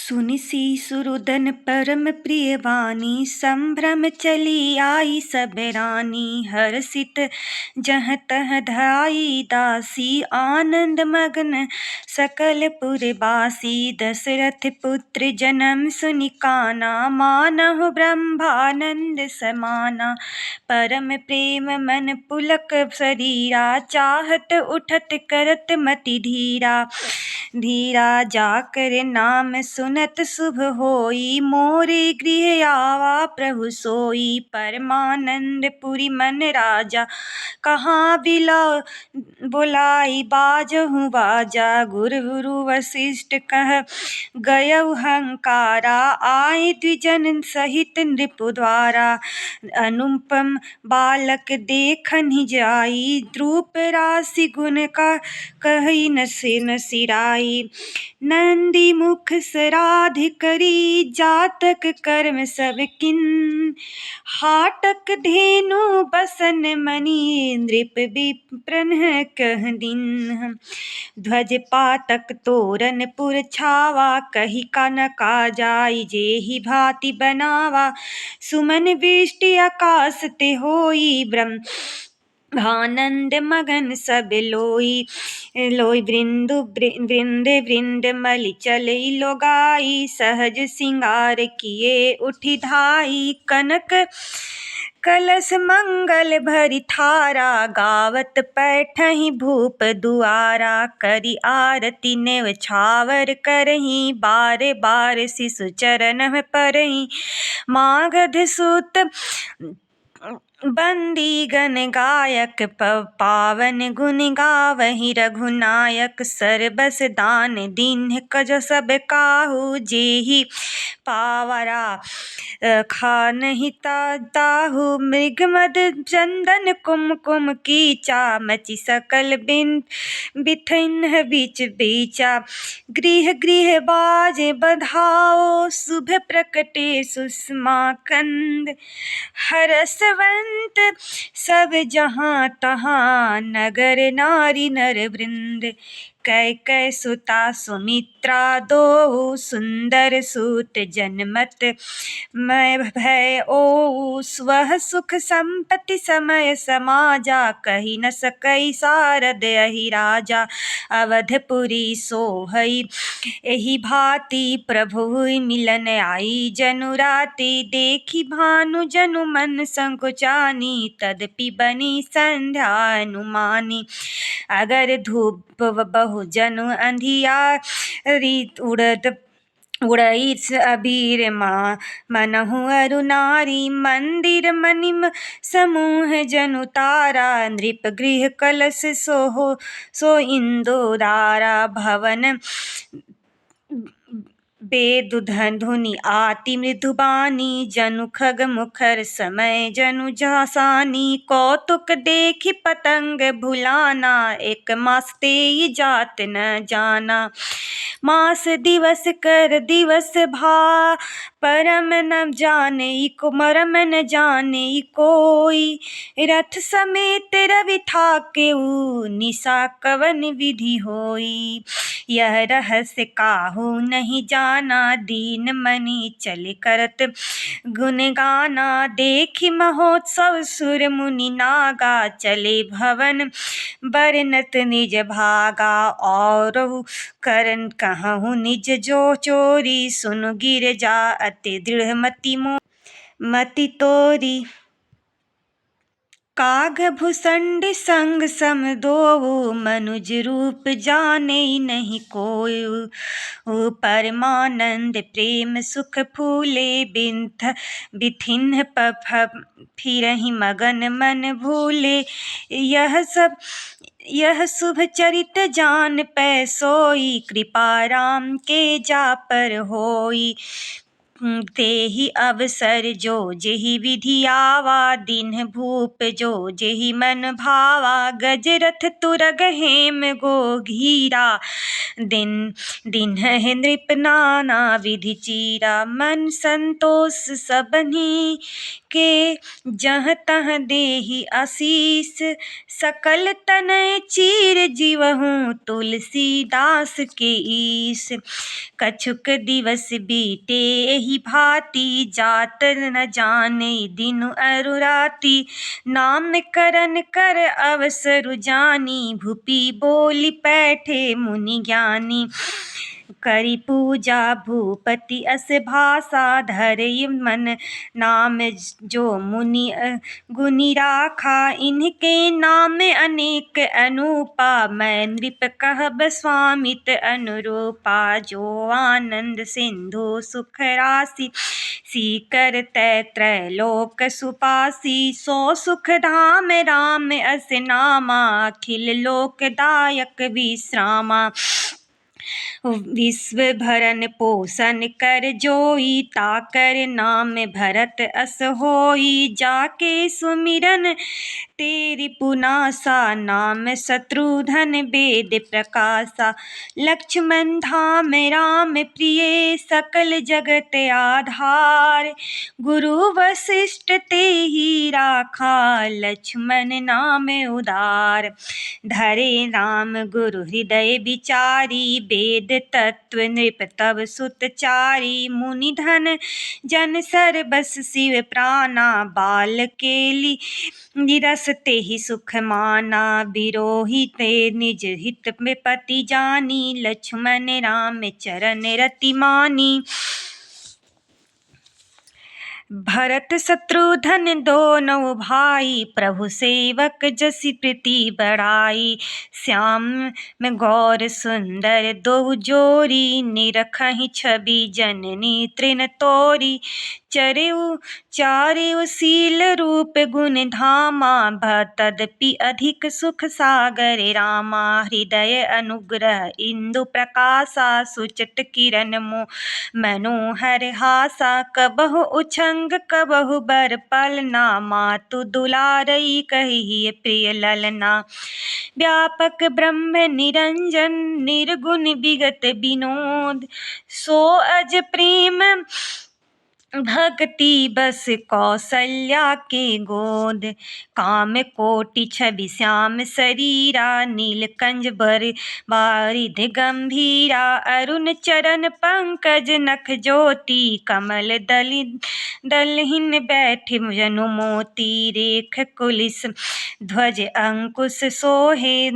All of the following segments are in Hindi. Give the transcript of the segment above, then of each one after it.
सुनि सुरुदन परम प्रिय वाणी, संभ्रम चली आई सब रानी। हर्षित जहाँ तहाँ धाई दासी, आनंद मगन सकल पुरवासी। दशरथ पुत्र जन्म सुनि काना, मानहु ब्रह्मानंद समाना। परम प्रेम मन पुलक शरीरा, चाहत उठत करत मति धीरा। धीरा जाकर नाम सुनत शुभ होई, मोरे गृह आवा प्रभु सोई। परमानंद पुरी मन राजा, कहाँ बुलाई बाजहु बाजा। गुरु वशिष्ठ कह गयउ हंकारा, आए द्विजन सहित नृप द्वारा। अनुपम बालक देखहि जाई, द्रुप राशि गुण का कहि न सिराई। नंदी मुख श्राद्ध करी, जातक कर्म सब किन। हाटक धेनु बसन मणि, नृप विप्रन कह दिन। ध्वज पातक तोरण पुर छावा, कही का न काजाई जेहि भांति बनावा। सुमन वृष्टि आकाश ते होई, ब्रह्मानंद मगन सब लोई। वृंद वृंद मलि चलई लोगाई, सहज सिंगार किए उठि धाई। कनक कलश मंगल भरि थारा, गावत पैठहि भूप दुआरा। करि आरती न्यौछावर करहि, बार बार शिशु चरण परहि। मागध सुत बंदी गण गायक, पावन गुण गावहि रघुनायक। सरबस दान दीन्ह कज सब काहू, जेहि पावरा खानहि ताहू। मृग मद चंदन कुमकुम कीचा, मचि सकल बिथिन्ह बीच बीचा। गृह गृह बाजे बधाओ, शुभ प्रकटे सुषमा कंद। हरषवंत सब जहाँ तहाँ, नगर नारी नर वृंद। कैकय सुता सुमित्रा दोऊ, सुंदर सूत जनमत मैं भय ओऊ। स्वह सुख संपत्ति समय समाजा, कहि न सकई सारद अहि राजा। अवधपुरी सोहई एहि भांति, प्रभु मिलन आई जनु राति। देखि भानु जनु मन संकुचानी, तदपि बनी संध्या अनुमानी। अगर धूप बहु जनु अंधियारी, उड़ई अबीर मनहु अरु नारी। मंदिर मणिम समूह जनु तारा, नृप गृह कलश सो इंदुदारा। भवन वेद धुनि आति मृदुबानी, जनु खग मुखर समय जनु जासानी। कौतुक देखि पतंग भुलाना, एक मास तेई जात न जाना। मास दिवस कर दिवस भा, परम न जाने कोई। रथ समेत रवि ठाकेउ, निशा कवन विधि होई। यह रहस्य काहू नहीं जाना, दीन मणि चले करत गुण गाना। देखि महोत्सव सुर मुनि नागा, चले भवन बरनत निज भागा। और करन कहूँ निज जो चोरी, सुनु गिरजा अति दृढ़ मति तोरी। काग भुसंड संग सम दोऊ, मनुज रूप जाने नहीं कोयु। परमानंद प्रेम सुख फूले, बिथिन्ह फिरहि मगन मन भूले। यह शुभ चरित जान पै सोई, कृपा राम के जा पर होई। तेहि अवसर जो जेहि विधि आवा, दीन्ह भूप जो जेहि मन भावा। गजरथ तुरग हेम गोघीरा, दीन्ह नृप नाना विधि चीरा। मन संतोष सबनी के, जहाँ तहाँ देहि आशीष। सकल तनय चीर जीवहु, तुलसीदास के ईश। कछुक दिवस बीते एहि भांति, जात न जाने दिनु अरु राति। नाम करन कर अवसरु जानी, भूपि बोली पैठे मुनि ज्ञानी। करि पूजा भूपति अस भाषा, धरइ मन नाम जो मुनि गुनी राखा। इनके नाम अनेक अनूपा, मैं नृप कहब स्वामित अनुरूपा। जो आनंद सिंधु सुख राशि, सीकर तै त्रैलोक सुपासी। सो सुख धाम राम अस नामा, अखिल लोकदायक विश्रामा। विश्व भरन पोषण कर जोई, ताकर नाम भरत अस होई। जाके सुमिरन तेरि पुनासा, नाम शत्रुधन बेद प्रकाशा। लक्ष्मण धाम राम प्रिय, सकल जगत आधार। गुरु वशिष्ठ तेहि राखा, लक्ष्मण नाम उदार। धरे राम गुरु हृदय विचारी, वेद तत्व नृप तव सुत चारी। मुनि धन जन सरबस शिव प्राणा, बाल केली रस तेहि सुख माना। विरोही ते निज हित में पति जानी, लक्ष्मण राम चरण रति मानी। भरत शत्रुधन दोनों भाई, प्रभु सेवक जसि प्रीति बड़ाई। श्याम गौर सुंदर दो जोरी, निरखहि छवि जननी तृण तोरी। चारेउ शील रूप गुण धामा, तदपि अधिक सुख सागर रामा। हृदय अनुग्रह इंदु प्रकाशा, सुचट किरण मनोहर हासा। कबहु उछंग कबहु बर पलना, मातु दुलारई कहिए प्रिय ललना। व्यापक ब्रह्म निरंजन, निर्गुण विगत विनोद। सो अज प्रेम भक्ति बस कौशल्या के गोद। काम कोटि छवि श्याम शरीरा, नीलकंज बर बारिध गंभीरा। अरुण चरण पंकज नख ज्योति, कमल दलहिन बैठ जनु मोती। रेख कुलिस ध्वज अंकुश सोहे,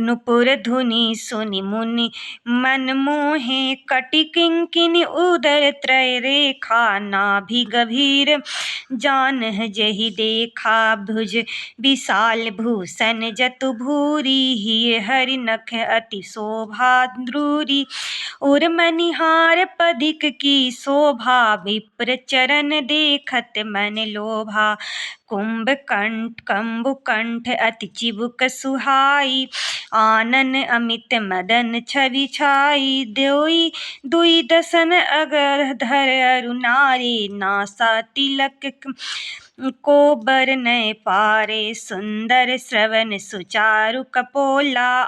नुपुर धुनि सुनि मुनि मन मोहे। कटि किंकिनी उदर त्रय रेखा, नाभि गभीर जानह जेहि देखा। भुज विशाल भूषण जतु भूरि, हिय हरि नख अति शोभा द्रुरि। उर मनिहार पदिक की शोभा, विप्र चरण देखत मन लोभा। कंबुकंठ अति चिबुक सुहाई, आनन अमित मदन छवि छाई। दुई दसन अगधर अरु नारी, नासा तिलक को बरनय पारे। सुंदर श्रवण सुचारु कपोला,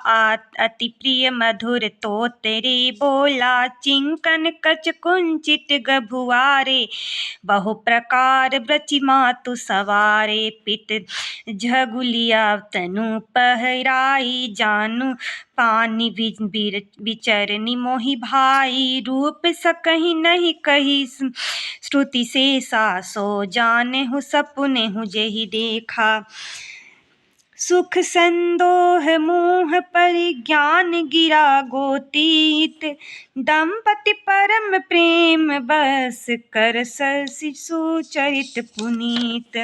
अति प्रिय मधुर तोतरे बोला। चिंकन कच कुंचित गभुआरे, बहु प्रकार ब्रचि मातु सवारे। पित झगुलिया तनु पहराई, जानु पानी विचरनि मोहि भाई। रूप सकहि नहीं कही श्रुति शेषा, सो जानेहु सपुनेहु जेहि देखा। सुख संदोह मोह परिज्ञान गिरा गोतीत, दंपति परम प्रेम बस कर शशि सुचरित पुनीत।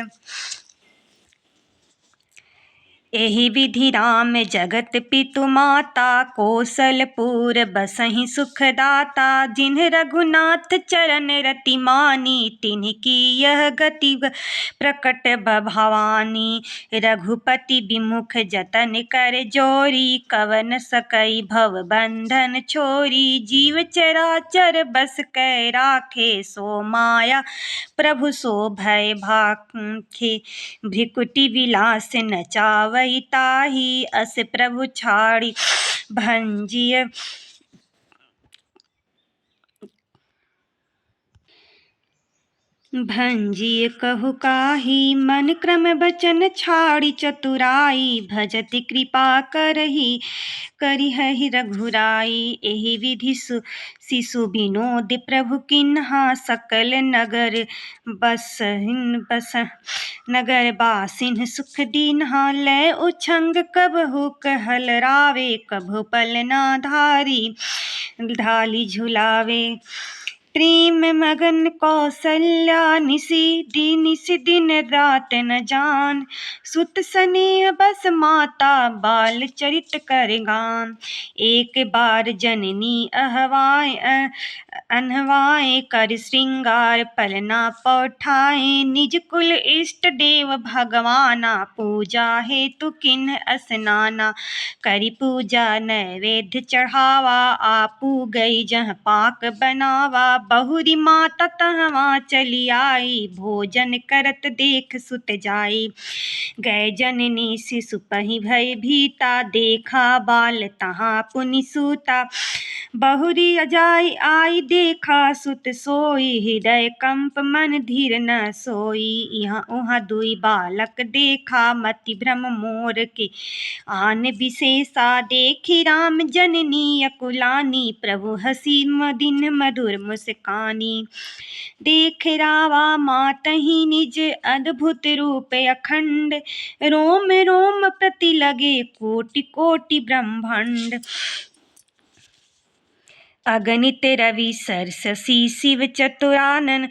एहि विधि राम जगत पितु माता, कौशलपुर बसहि सुखदाता। जिन्ह रघुनाथ चरण रति मानी, तिनकी यह गति प्रकट भवानी। रघुपति विमुख जतन कर जोरी, कवन सकई भव बंधन छोरी। जीव चराचर बस कै राखे, सो माया प्रभु सो भय भाखे। भृकुटि विलास नचावई ताहि, अस प्रभु छाड़ि भंजिय भंजिय कहु काही। मन क्रम बचन छाड़ि चतुराई, भजति कृपा करिहहि रघुराई। एहि विधि शिशु विनोद प्रभु किन्हा, सकल नगर नगर बासिन सुख दीन्हा। लय उछंग कबहु कहलरावे, कबहु पलना ढाली झुलावे। प्रेम मगन कौसल्या निस दिन रात न जान, सुत स्नेह बस माता बाल चरित कर गान। एक बार जननी अनहवाए, कर श्रृंगार पलना पौठाए। निज कुल इष्ट देव भगवाना, पूजा हेतु किन्ह स्नाना। करि पूजा नैवेद्य चढ़ावा, आपू गई जहाँ पाक बनावा। बहुरी माता तहवा चली आई, भोजन करत देख सुत जाई। गए जननी शिशु पहि भय भीता, देखा बाल तहाँ पुनि सूता। बहुरी अजाई आई देखा सुत सोई, हृदय कंप मन धीर न सोई। यहाँ उहाँ दुई बालक देखा, मति भ्रम मोर के आन विशेषा। देखी राम जननी अकुलानी, प्रभु हसी मदिन मधुर मुस्कानी। देख रावा मातहि निज अद्भुत रूप अखंड, रोम रोम प्रति लगे कोटि कोटि ब्रह्मांड। अगणित रवि सरससी शिव चतुरानन,